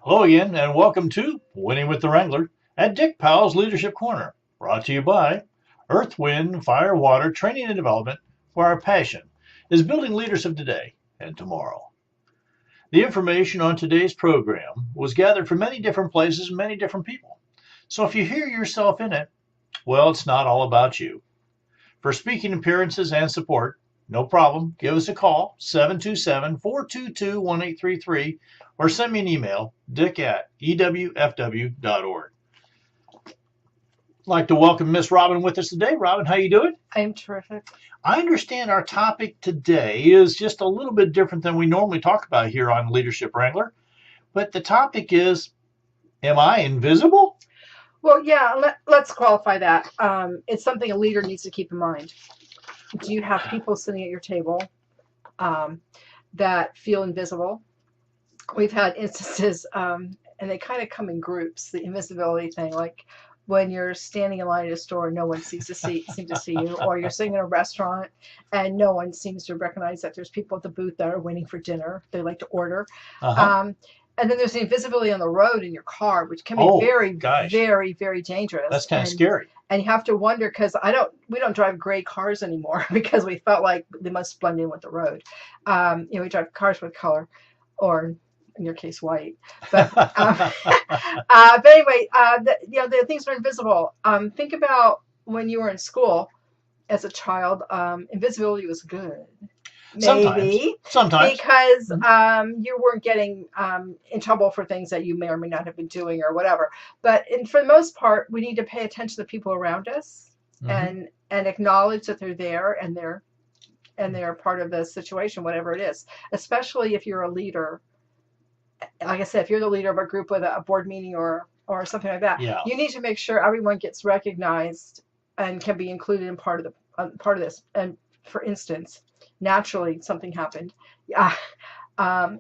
Hello again, and welcome to Winning with the Wrangler at Dick Powell's Leadership Corner, brought to you by Earth, Wind, Fire, Water Training and Development, where our passion is building leaders of today and tomorrow. The information on today's program was gathered from many different places and many different people. So if you hear yourself in it, well, it's not all about you. For speaking appearances and support, no problem. Give us a call, 727-422-1833, or send me an email, dick@ewfw.org. I'd like to welcome Miss Robin with us today. Robin, how you doing? I'm terrific. I understand our topic today is just a little bit different than we normally talk about here on Leadership Wrangler, but the topic is, am I invisible? Well, yeah, let's qualify that. It's something a leader needs to keep in mind. Do you have people sitting at your table that feel invisible? We've had instances, and they kind of come in groups, the invisibility thing, like when you're standing in line at a store, no one seems to see you, or you're sitting in a restaurant and no one seems to recognize that there's people at the booth that are waiting for dinner. They like to order. And then there's the invisibility on the road in your car, which can be very, very dangerous. That's kind of scary. And you have to wonder, because we don't drive gray cars anymore because we felt like they must blend in with the road. We drive cars with color, or in your case, white. But anyway, the things are invisible. Think about when you were in school as a child. Invisibility was good. Maybe sometimes because you weren't getting in trouble for things that you may or may not have been doing or whatever. But for the most part, we need to pay attention to the people around us and acknowledge that they're there and they're part of the situation, whatever it is. Especially if you're a leader. Like I said, if you're the leader of a group with a board meeting or something like that, you need to make sure everyone gets recognized and can be included in part of this. And for instance, naturally something happened. And I'm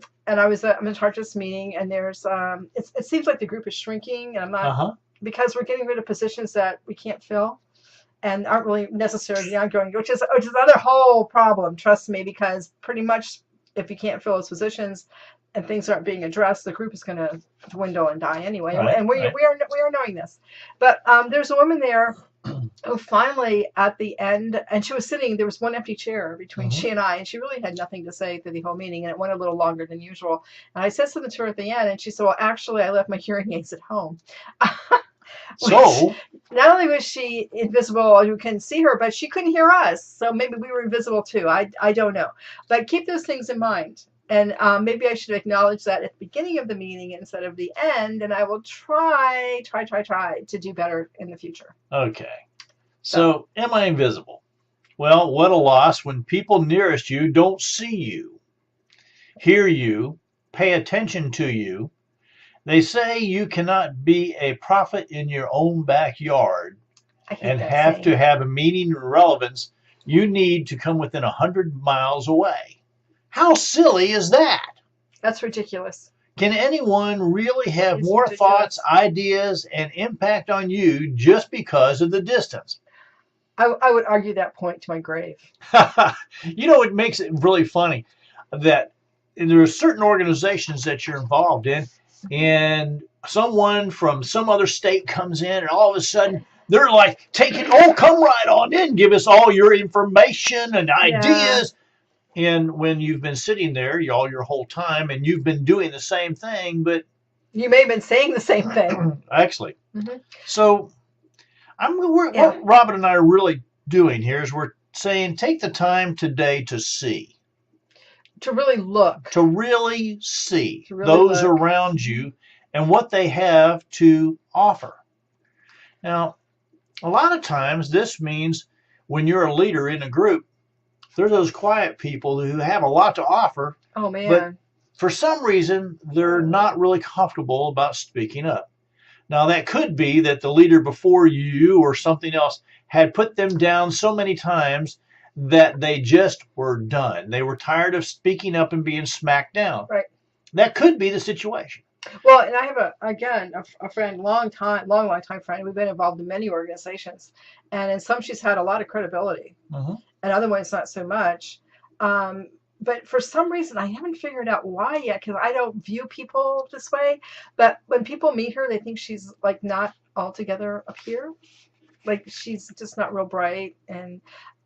in charge of this meeting, and there's it seems like the group is shrinking, and I'm not because we're getting rid of positions that we can't fill and aren't really necessarily ongoing, which is another whole problem, trust me, because pretty much if you can't fill those positions and things aren't being addressed, the group is going to dwindle and die anyway. And we are knowing this. But there's a woman there who finally at the end, and she was sitting, there was one empty chair between she and I, and she really had nothing to say through the whole meeting, and it went a little longer than usual. And I said something to her at the end, and she said, well, actually, I left my hearing aids at home. So not only was she invisible, you can see her, but she couldn't hear us. So maybe we were invisible too. I don't know. But keep those things in mind. And maybe I should acknowledge that at the beginning of the meeting instead of the end, and I will try to do better in the future. Okay. So, am I invisible? Well, what a loss when people nearest you don't see you, hear you, pay attention to you. They say you cannot be a prophet in your own backyard and have to have a meaning and relevance. You need to come within 100 miles away. How silly is that? That's ridiculous. Can anyone really have more thoughts, ideas, and impact on you just because of the distance? I would argue that point to my grave. It makes it really funny that there are certain organizations that you're involved in, and someone from some other state comes in, and all of a sudden they're like come right on in, give us all your information and ideas. And when you've been sitting there all your whole time and you've been doing the same thing, but you may have been saying the same thing. Actually. So what Robin and I are really doing here is we're saying take the time today to see. To really look. To really see those around you and what they have to offer. Now, a lot of times this means when you're a leader in a group, there's those quiet people who have a lot to offer. Oh, man. But for some reason, they're not really comfortable about speaking up. Now, that could be that the leader before you or something else had put them down so many times that they just were done. They were tired of speaking up and being smacked down. Right. That could be the situation. Well, and I have a friend, long time friend. We've been involved in many organizations, and in some she's had a lot of credibility, and other ones not so much. but for some reason I haven't figured out why yet, because I don't view people this way. But when people meet her, they think she's like not altogether up here. Like she's just not real bright. And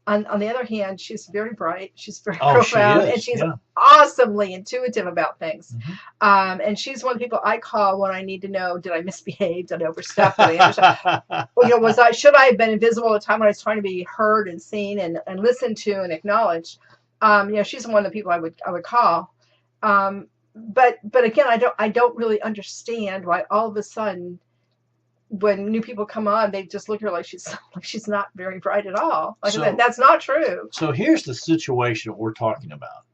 on the other hand, she's very bright. She's very Oh, she profound, and is. she's Yeah. awesomely intuitive about things. Hmm. And she's one of the people I call when I need to know: did I misbehave? Did I overstep? Did I understand? Well, should I have been invisible at the time when I was trying to be heard and seen and listened to and acknowledged? She's one of the people I would call. But again, I don't really understand why all of a sudden, when new people come on, they just look at her like she's not very bright at all. Like I said, that's not true. So here's the situation we're talking about,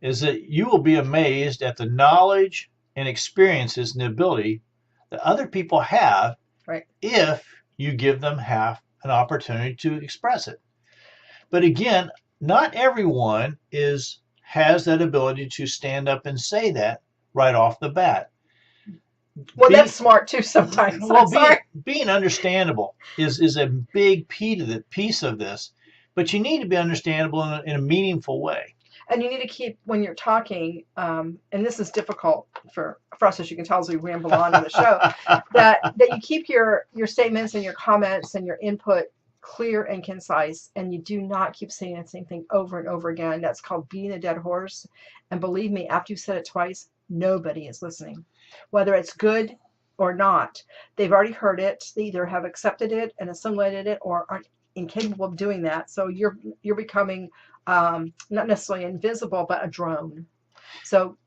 is that you will be amazed at the knowledge and experiences and the ability that other people have, right, if you give them half an opportunity to express it. But again, not everyone has that ability to stand up and say that right off the bat. Well, that's smart too sometimes. Well, being understandable is a big piece of this, but you need to be understandable in a meaningful way. And you need to keep, when you're talking, and this is difficult for us, as you can tell, as we ramble on in the show, that you keep your statements and your comments and your input clear and concise, and you do not keep saying the same thing over and over again. That's called beating a dead horse. And believe me, after you've said it twice, nobody is listening. Whether it's good or not, they've already heard it. They either have accepted it and assimilated it, or are incapable of doing that. So you're becoming not necessarily invisible, but a drone. So,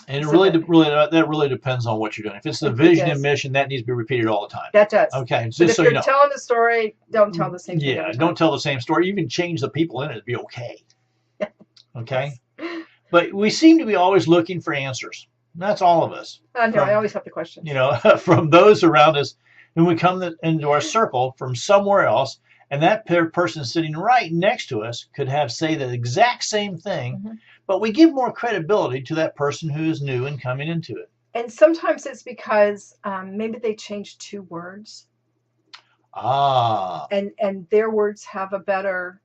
and that really depends on what you're doing. If it's the vision and mission, that needs to be repeated all the time. That does. Okay, but if you're telling the story, don't tell the same thing. Yeah, don't tell the same story. Even change the people in it, it'd be okay. Okay, yes. But we seem to be always looking for answers. That's all of us. I know. I always have the questions. From those around us, when we come into our circle from somewhere else, and that person sitting right next to us could say the exact same thing, mm-hmm. but we give more credibility to that person who is new and coming into it. And sometimes it's because maybe they changed 2 words. And their words have a better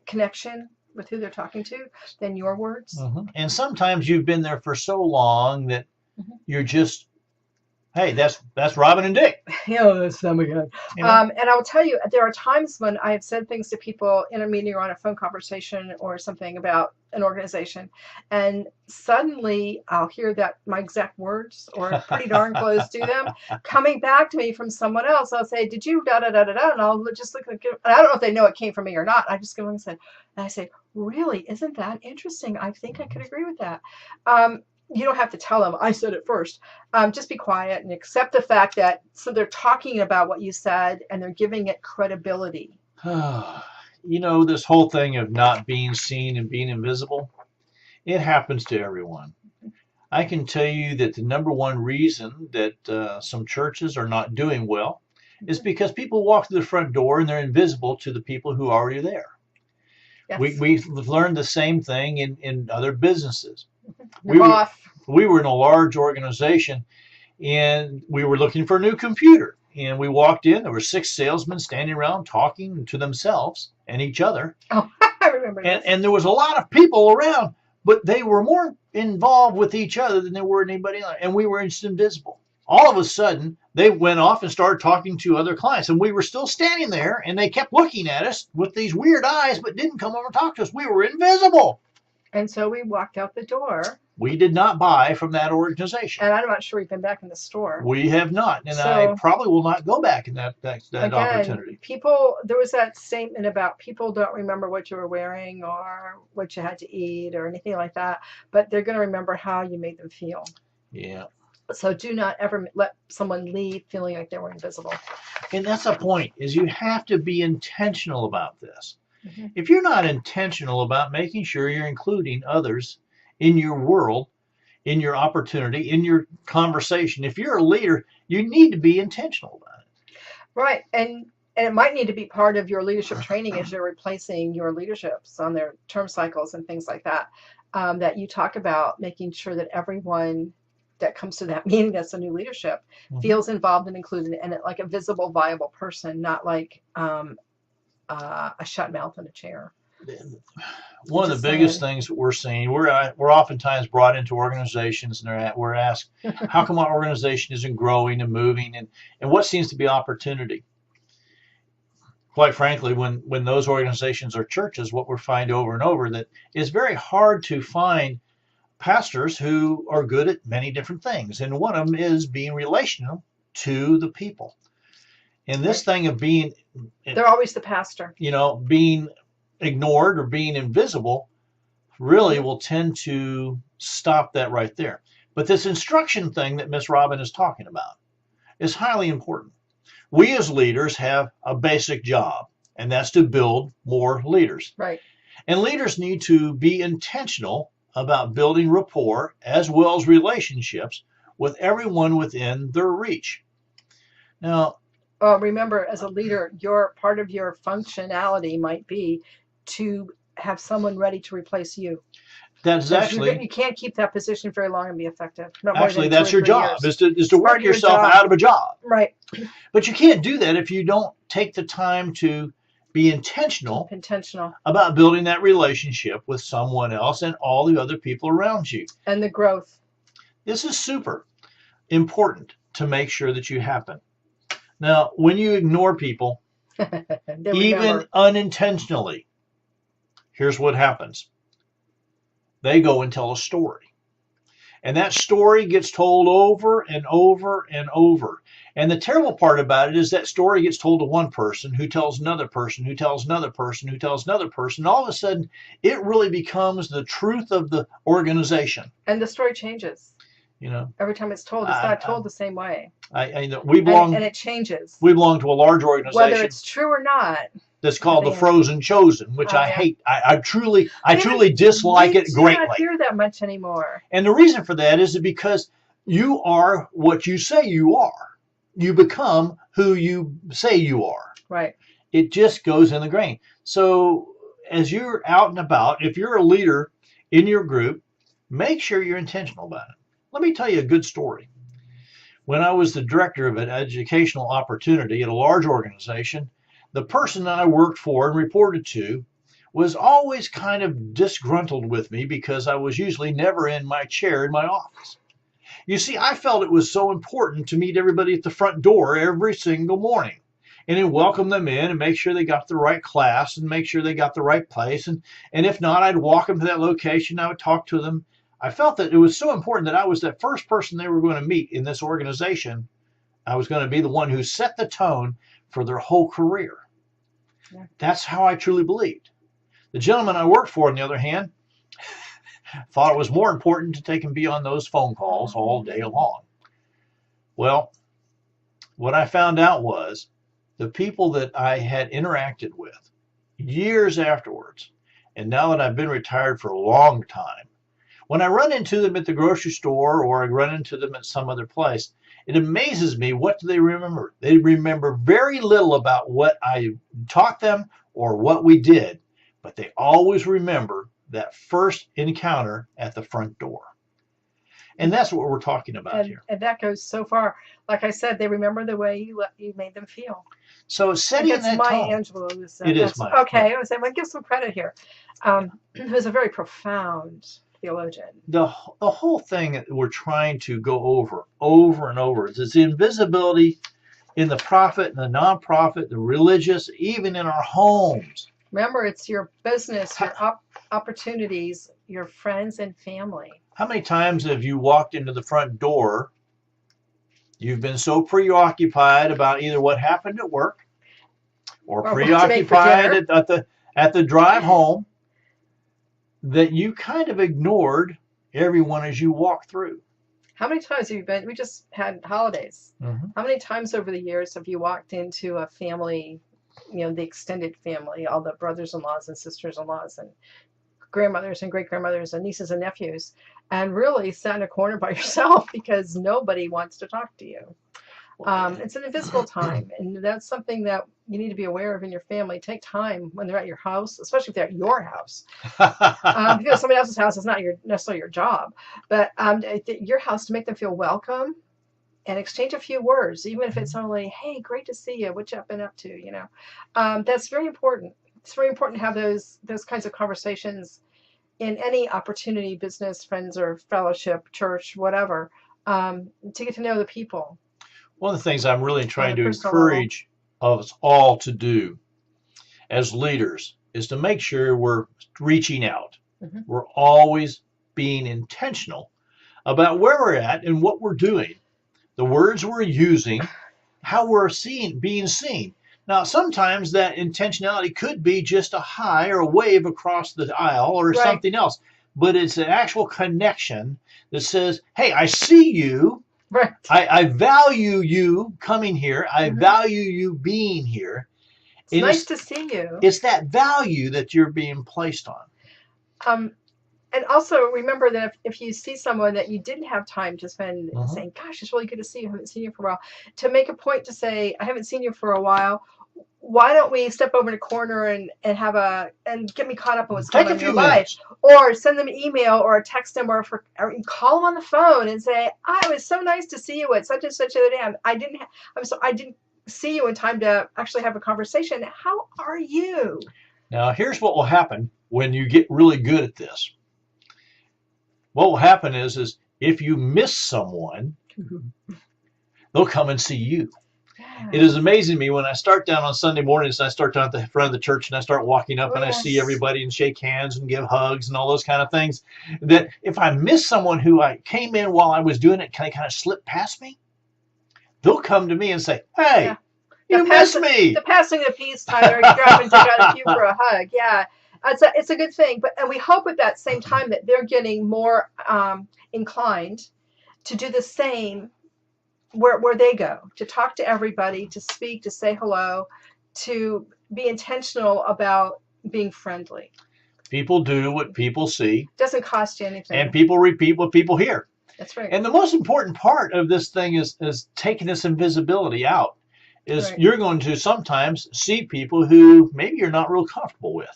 connection with who they're talking to than your words. Mm-hmm. And sometimes you've been there for so long that mm-hmm. you're just, hey, that's Robin and Dick. That's them again. And I'll tell you, there are times when I have said things to people in a meeting or on a phone conversation or something about an organization, and suddenly I'll hear that my exact words, or pretty darn close to them, coming back to me from someone else. I'll say, "Did you da da da da da?" And I'll just look like, I don't know if they know it came from me or not. I just go and I say, "Really? Isn't that interesting? I think I could agree with that." You don't have to tell them I said it first. Just be quiet and accept the fact that they're talking about what you said and they're giving it credibility. This whole thing of not being seen and being invisible, it happens to everyone. I can tell you that the number one reason that some churches are not doing well is because people walk through the front door and they're invisible to the people who are already there. Yes. We've learned the same thing in other businesses. We were in a large organization, and we were looking for a new computer. And we walked in. There were 6 salesmen standing around talking to themselves and each other. Oh, I remember this. And there was a lot of people around, but they were more involved with each other than they were anybody else. And we were just invisible. All of a sudden, they went off and started talking to other clients. And we were still standing there, and they kept looking at us with these weird eyes, but didn't come over and talk to us. We were invisible. And so we walked out the door. We did not buy from that organization. And I'm not sure we've been back in the store. We have not. And I probably will not go back in that opportunity. There was that statement about people don't remember what you were wearing or what you had to eat or anything like that, but they're going to remember how you made them feel. Yeah. So do not ever let someone leave feeling like they were invisible. And that's the point, is you have to be intentional about this. Mm-hmm. If you're not intentional about making sure you're including others in your world, in your opportunity, in your conversation, if you're a leader, you need to be intentional about it. Right. And it might need to be part of your leadership training as you're replacing your leaderships on their term cycles and things like that, that you talk about making sure that everyone that comes to that meeting that's a new leadership mm-hmm. feels involved and included, and like a visible, viable person, not like a shut mouth in a chair. one of Just the biggest saying. things that we're seeing, we're oftentimes brought into organizations and we're asked, how come our organization isn't growing and moving, and what seems to be opportunity? Quite frankly, when those organizations are churches, what we find over and over that it's very hard to find pastors who are good at many different things, and one of them is being relational to the people. And this Right. thing of being, They're always the pastor. being ignored or being invisible really will tend to stop that right there. But this instruction thing that Miss Robin is talking about is highly important. We as leaders have a basic job, and that's to build more leaders. Right. And leaders need to be intentional about building rapport as well as relationships with everyone within their reach. Now, Remember, as a leader, your part of your functionality might be to have someone ready to replace you. that's actually You can't keep that position very long and be effective. Not more than 2 that's or your 3 job years. is to part work of your yourself job. out of a job. Right. But you can't do that if you don't take the time to be intentional Intentional. about building that relationship with someone else and all the other people around you. And the growth. This is super important to make sure that you happen. Now, when you ignore people, even unintentionally, here's what happens. They go and tell a story. And that story gets told over and over and over. And the terrible part about it is that story gets told to one person who tells another person, who tells another person, who tells another person. All of a sudden, it really becomes the truth of the organization. And the story changes. Every time it's told, it's not told the same way. We belong, and it changes. We belong to a large organization. Whether it's true or not. That's called the Frozen Chosen, which I hate. I truly dislike it greatly. I don't hear that much anymore. And the reason for that is because you are what you say you are. You become who you say you are. Right. It just goes in the grain. So as you're out and about, if you're a leader in your group, make sure you're intentional about it. Let me tell you a good story. When I was the director of an educational opportunity at a large organization, the person that I worked for and reported to was always kind of disgruntled with me because I was usually never in my chair in my office. You see, I felt it was so important to meet everybody at the front door every single morning and then welcome them in and make sure they got the right class and make sure they got the right place. And if not, I'd walk them to that location. I would talk to them. I felt that it was so important that I was that first person they were going to meet in this organization. I was going to be the one who set the tone for their whole career. Yeah. That's how I truly believed. The gentleman I worked for, on the other hand, thought it was more important to take and be on those phone calls all day long. Well, what I found out was the people that I had interacted with years afterwards, and now that I've been retired for a long time, when I run into them at the grocery store or I run into them at some other place, it amazes me, what do they remember? They remember very little about what I taught them or what we did, but they always remember that first encounter at the front door. And that's what we're talking about here. And that goes so far. Like I said, they remember the way you made them feel. So setting that tone. Angelou. It is Maya. Okay, I was saying, well, give some credit here. Who's a very profound theologian. The whole thing that we're trying to go over and over is the invisibility in the prophet and the non-prophet, the religious, even in our homes. Remember, it's your business, your opportunities, your friends and family. How many times have you walked into the front door, you've been so preoccupied about either what happened at work or preoccupied at the drive home, that you kind of ignored everyone as you walked through? How many times have you been, we just had holidays. Mm-hmm. How many times over the years have you walked into a family, the extended family, all the brothers-in-laws and sisters-in-laws and grandmothers and great-grandmothers and nieces and nephews, and really sat in a corner by yourself because nobody wants to talk to you? It's an invisible time, and that's something that you need to be aware of in your family. Take time when they're at your house, especially if they're at your house. Because somebody else's house is not necessarily your job, but your house, to make them feel welcome and exchange a few words, even if it's only, hey, great to see you, what you been up to, that's very important. it's very important to have those kinds of conversations in any opportunity, business, friends, or fellowship, church, whatever, to get to know the people One of the things I'm really on trying a to personal level. encourage us all to do as leaders is to make sure we're reaching out. Mhm. We're always being intentional about where we're at and what we're doing, the words we're using, how we're being seen. Now, sometimes that intentionality could be just a hi or a wave across the aisle or Right. something else, but it's an actual connection that says, hey, I see you. Right. I value you coming here. I Mhm. value you being here. It's And nice to see you. it's that value that you're being placed on. And also remember that if you see someone that you didn't have time to spend saying, gosh, it's really good to see you, I haven't seen you for a while, to make a point to say, I haven't seen you for a while. Why don't we step over in a corner and get me caught up on what's going on in your life? Or send them an email or text them or call them on the phone and say, it was so nice to see you at such and such the other day. I didn't see you in time to actually have a conversation. How are you? Now, here's what will happen when you get really good at this. What will happen is if you miss someone, they'll come and see you. Yeah. It is amazing to me when I start down on Sunday mornings and I start down at the front of the church and I start walking up and I see everybody and shake hands and give hugs and all those kind of things, that if I miss someone who I came in while I was doing it, can I kind of slip past me? They'll come to me and say, hey, you missed me. The passing of peace, Tyler. Dropping out of you for a hug. Yeah. It's a good thing, and we hope at that same time that they're getting more inclined to do the same where they go, to talk to everybody, to speak, to say hello, to be intentional about being friendly. People do what people see. Doesn't cost you anything. And people repeat what people hear. That's right. And the most important part of this thing is taking this invisibility out. You're going to sometimes see people who maybe you're not real comfortable with.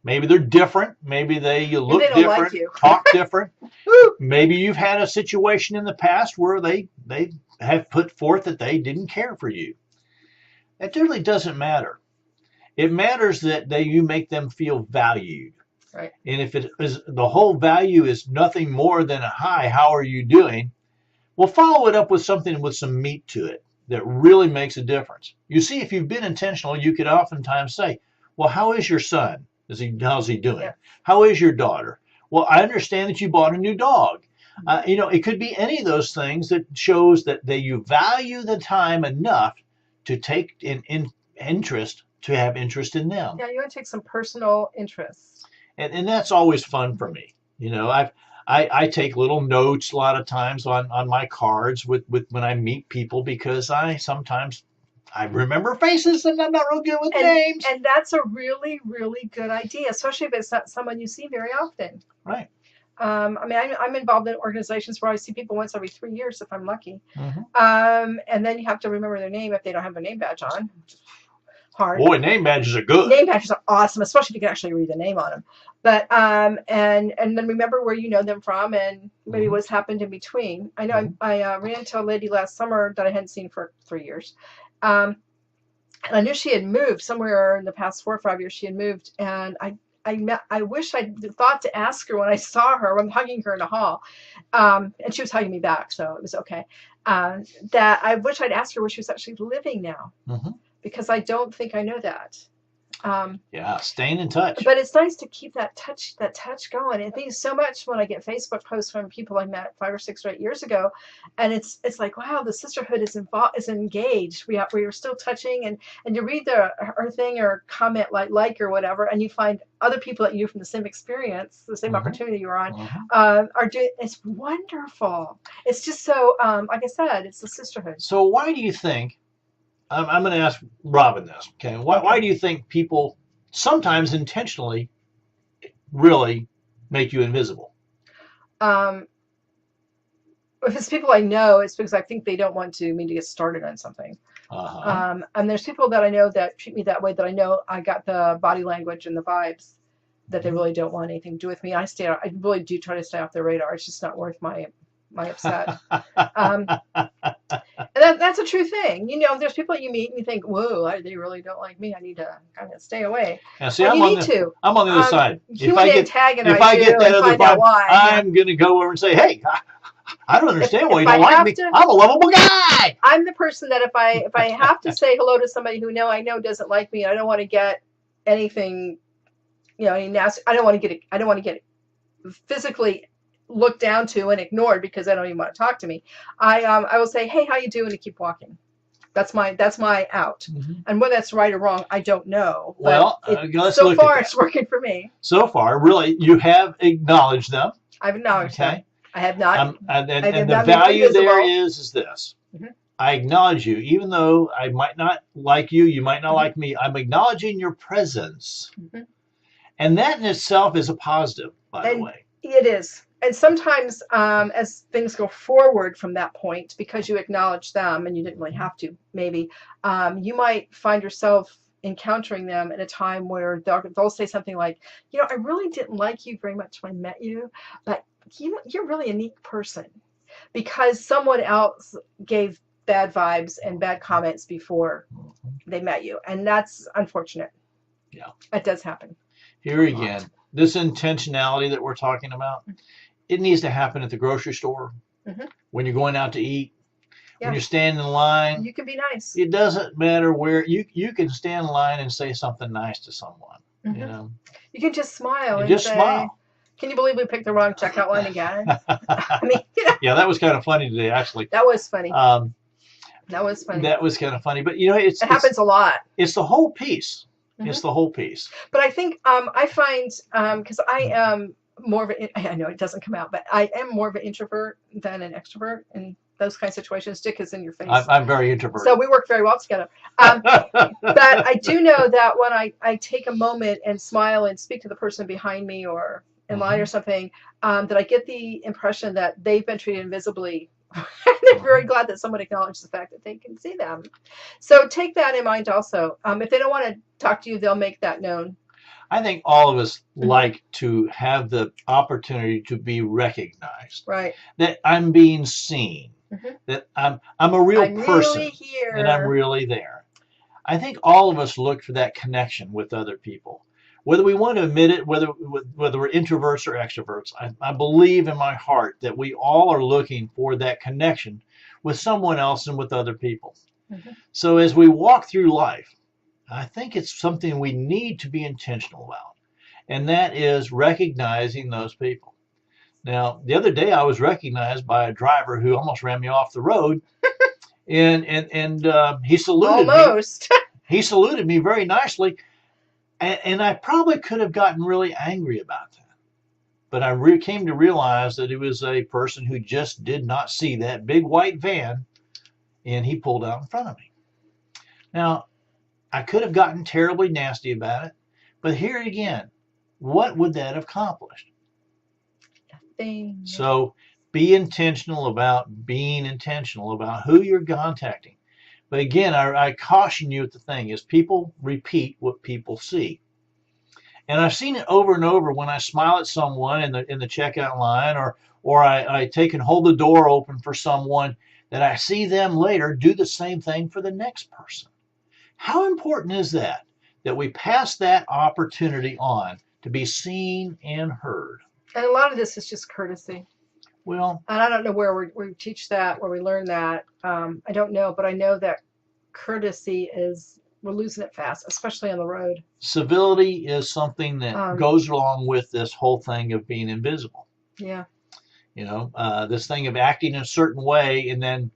Maybe they're different. Maybe they look different, like talk different. Maybe you've had a situation in the past where they have put forth that they didn't care for you. It really doesn't matter. It matters that you make them feel valued. Right. And if it is the whole value is nothing more than a hi, how are you doing? Well, follow it up with something with some meat to it that really makes a difference. You see, if you've been intentional, you could oftentimes say, well, how is your son? How's he doing? Yeah. How is your daughter? Well, I understand that you bought a new dog. It could be any of those things that shows that you value the time enough to take interest, to have interest in them. Yeah, you want to take some personal interest. And that's always fun for me. I take little notes a lot of times on my cards with when I meet people, because I remember faces and I'm not real good with names. And that's a really, really good idea, especially if it's not someone you see very often. Right. I'm involved in organizations where I see people once every 3 years if I'm lucky. Mm-hmm. And then you have to remember their name if they don't have a name badge on. Hard. Boy, name badges are good. Name badges are awesome, especially if you can actually read the name on them. But and then remember where you know them from and maybe what's happened in between. I know I ran into a lady last summer that I hadn't seen for 3 years. And I knew she had moved somewhere in the past 4 or 5 years. She had moved, and I wish I'd thought to ask her when I saw her. I'm hugging her in the hall, and she was hugging me back, so it was okay. That I wish I'd asked her where she was actually living now, because I don't think I know that. Staying in touch. But it's nice to keep that touch going. And thank you so much when I get Facebook posts from people I met 5 or 6 or 8 years ago, and it's like, wow, the sisterhood is engaged. We are still touching, and you read her thing or comment like or whatever, and you find other people that you from the same experience, the same opportunity you were on, are doing. It's wonderful. It's just so like I said, it's the sisterhood. So why do you think? I'm going to ask Robin this. Okay, why do you think people sometimes intentionally really make you invisible? If it's people I know, it's because I think they don't want me to get started on something. And there's people that I know that treat me that way, that I know I got the body language and the vibes that they really don't want anything to do with me. I really do try to stay off their radar. It's just not worth my upset. And And that's a true thing. You know, there's people you meet and you think, whoa, they really don't like me. I need to kind of stay away. Now, see, And I'm you on need to. I'm on the other side. He would antagonize you that and other find out vibe, why. I'm going to go over and say, hey, I don't understand why you if don't I like me. I'm a lovable guy. I'm the person that if I have to say hello to somebody who I know doesn't like me, I don't want to get anything, you know, any nasty. I don't want to get physically looked down to and ignored because I don't even want to talk to me. I will say, hey, how you doing, and keep walking. That's my out. Mm-hmm. And whether that's right or wrong, I don't know. Well, so far it's working for me. So far, really, you have acknowledged them. I've acknowledged them. I have not. And the value there is this. Mm-hmm. I acknowledge you, even though I might not like you, you might not like me. I'm acknowledging your presence. Mm-hmm. And that in itself is a positive, by the way. It is. And sometimes as things go forward from that point, because you acknowledge them and you didn't really have to, maybe, you might find yourself encountering them at a time where they'll say something like, you know, I really didn't like you very much when I met you, but you're really a neat person, because someone else gave bad vibes and bad comments before they met you. And that's unfortunate. Yeah. It does happen. Here again, this intentionality that we're talking about, it needs to happen at the grocery store, when you're going out to eat, when you're standing in line. You can be nice. It doesn't matter where. You can stand in line and say something nice to someone. You know, you can just smile and just say, smile. Can you believe we picked the wrong checkout line again? I mean, you know, yeah, that was kind of funny today, actually. That was funny. That was kind of funny, but you know, it happens a lot. It's the whole piece. It's the whole piece. But I think I find, because I am more of I know it doesn't come out, but I am more of an introvert than an extrovert in those kind of situations. Dick is in your face. I'm very introverted. So we work very well together. But I do know that when I take a moment and smile and speak to the person behind me or in line or something, that I get the impression that they've been treated invisibly. They're very glad that someone acknowledged the fact that they can see them. So take that in mind also. If they don't want to talk to you, they'll make that known. I think all of us like to have the opportunity to be recognized. Right. That I'm being seen. That I'm a real person. Really here. And I'm really there. I think all of us look for that connection with other people. Whether we want to admit it, whether we're introverts or extroverts, I believe in my heart that we all are looking for that connection with someone else and with other people. So as we walk through life, I think it's something we need to be intentional about, and that is recognizing those people. Now, the other day I was recognized by a driver who almost ran me off the road, and he saluted me. He saluted me very nicely. And I probably could have gotten really angry about that. But I came to realize that it was a person who just did not see that big white van, and he pulled out in front of me. Now, I could have gotten terribly nasty about it, but here again, what would that have accomplished? Nothing. So be intentional about being intentional about who you're contacting. But again, I caution you at the thing is people repeat what people see. And I've seen it over and over when I smile at someone in the checkout line, or I take and hold the door open for someone, that I see them later do the same thing for the next person. How important is that we pass that opportunity on to be seen and heard? And a lot of this is just courtesy. Well, and I don't know where we teach that, where we learn that. I don't know, but I know that courtesy we're losing it fast, especially on the road. Civility is something that goes along with this whole thing of being invisible. Yeah. You know, this thing of acting in a certain way and then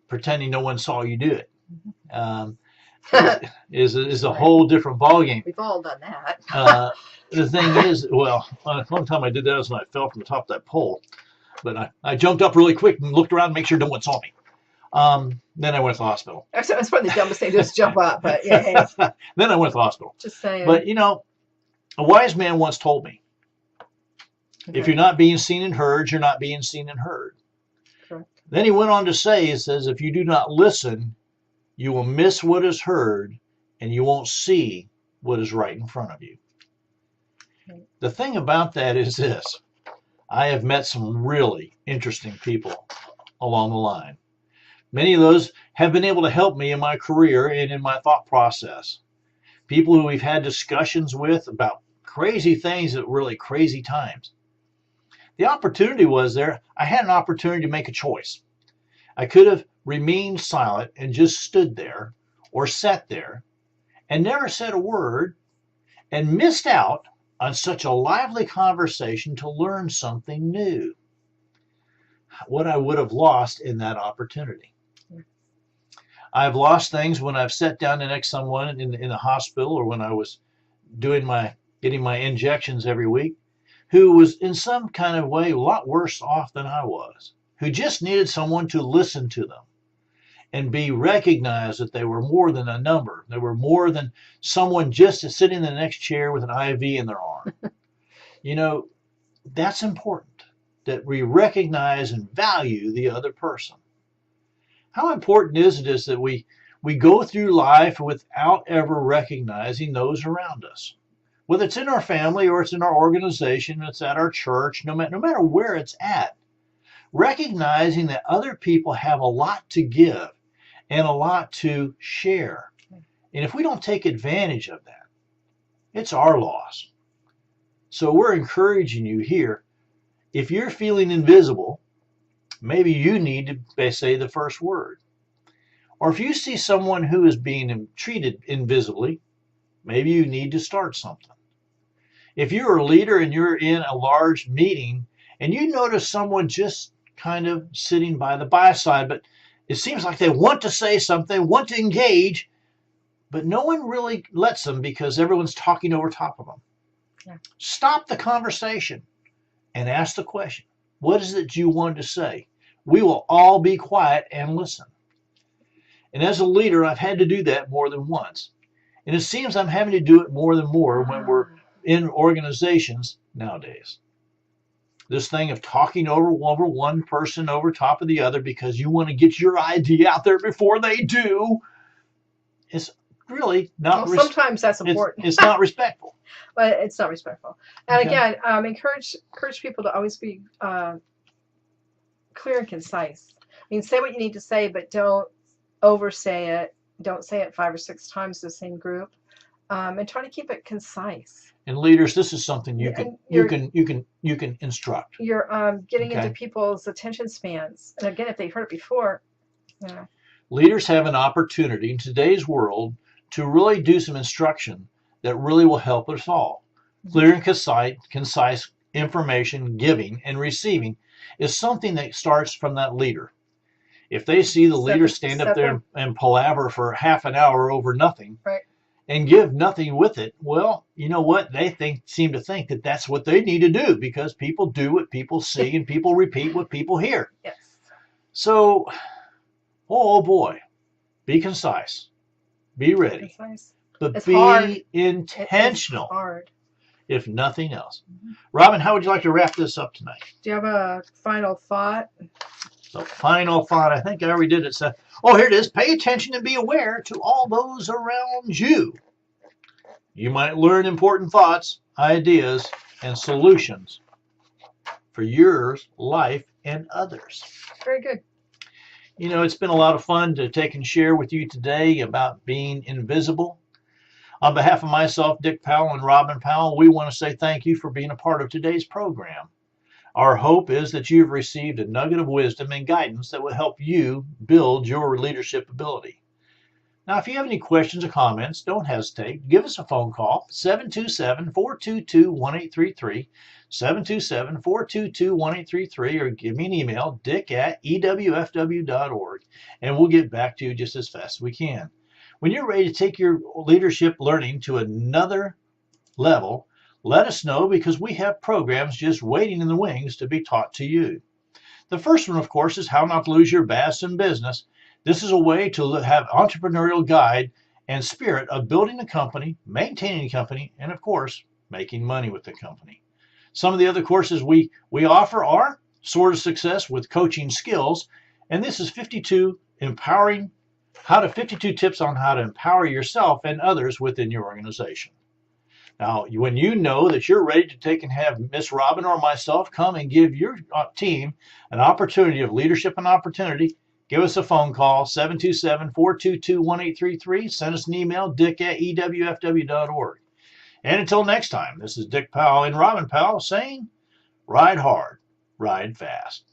pretending no one saw you do it is a whole different ballgame. We've all done that. The thing is, well, one time I did that was when I fell from the top of that pole. But I jumped up really quick and looked around to make sure no one saw me. Then I went to the hospital. That's probably the dumbest thing to just jump up, but yeah. Then I went to the hospital. Just saying. But, you know, a wise man once told me, if you're not being seen and heard, you're not being seen and heard. Correct. Then he went on to say, he says, if you do not listen, you will miss what is heard, and you won't see what is right in front of you. Okay. The thing about that is this. I have met some really interesting people along the line. Many of those have been able to help me in my career and in my thought process. People who we've had discussions with about crazy things at really crazy times. The opportunity was there. I had an opportunity to make a choice. I could have remained silent and just stood there or sat there and never said a word and missed out on such a lively conversation to learn something new. What I would have lost in that opportunity. I've lost things when I've sat down next to someone in the hospital, or when I was getting my injections every week, who was in some kind of way a lot worse off than I was, who just needed someone to listen to them and be recognized that they were more than a number. They were more than someone just sitting in the next chair with an IV in their arm. You know, that's important, that we recognize and value the other person. How important is it that we go through life without ever recognizing those around us? Whether it's in our family or it's in our organization, it's at our church, no matter where it's at, recognizing that other people have a lot to give and a lot to share. And if we don't take advantage of that, it's our loss. So we're encouraging you here, if you're feeling invisible, maybe you need to say the first word. Or if you see someone who is being treated invisibly, maybe you need to start something. If you're a leader and you're in a large meeting and you notice someone just kind of sitting by the by-side, but it seems like they want to say something, want to engage, but no one really lets them because everyone's talking over top of them. Yeah. Stop the conversation and ask the question. What is it you want to say? We will all be quiet and listen. And as a leader, I've had to do that more than once. And it seems I'm having to do it more than more when we're in organizations nowadays. This thing of talking over one person over top of the other because you want to get your idea out there before they do is really not. Well, sometimes that's important. It's not respectful. But it's not respectful. And again, encourage people to always be clear and concise. I mean, say what you need to say, but don't oversay it. Don't say it 5 or 6 times to the same group, and try to keep it concise. And leaders, this is something you can instruct. You're getting into people's attention spans, and again, if they've heard it before, leaders have an opportunity in today's world to really do some instruction that really will help us all. Clear and concise information giving and receiving is something that starts from that leader. If they see the leader stand up there and palaver for half an hour over nothing, right, and give nothing with it, well, you know what? They seem to think that that's what they need to do because people do what people see and people repeat what people hear. Yes. So, oh boy, be concise, be ready, but it's be hard. intentional. It's hard. If nothing else. Robin, how would you like to wrap this up tonight? Do you have a final thought? The final thought, I think I already did it. So, oh, here it is. Pay attention and be aware to all those around you. You might learn important thoughts, ideas, and solutions for yours, life, and others. Very good. You know, it's been a lot of fun to take and share with you today about being invisible. On behalf of myself, Dick Powell, and Robin Powell, we want to say thank you for being a part of today's program. Our hope is that you've received a nugget of wisdom and guidance that will help you build your leadership ability. Now, if you have any questions or comments, don't hesitate. Give us a phone call, 727-422-1833, 727-422-1833, or give me an email, dick@ewfw.org, and we'll get back to you just as fast as we can. When you're ready to take your leadership learning to another level, let us know because we have programs just waiting in the wings to be taught to you. The first one, of course, is how not to lose your bass in business. This is a way to have entrepreneurial guide and spirit of building a company, maintaining a company, and of course, making money with the company. Some of the other courses we offer are Sword of Success with Coaching Skills, and this is 52 tips on how to empower yourself and others within your organization. Now, when you know that you're ready to take and have Miss Robin or myself come and give your team an opportunity of leadership and opportunity, give us a phone call, 727-422-1833. Send us an email, dick@ewfw.org. And until next time, this is Dick Powell and Robin Powell saying, ride hard, ride fast.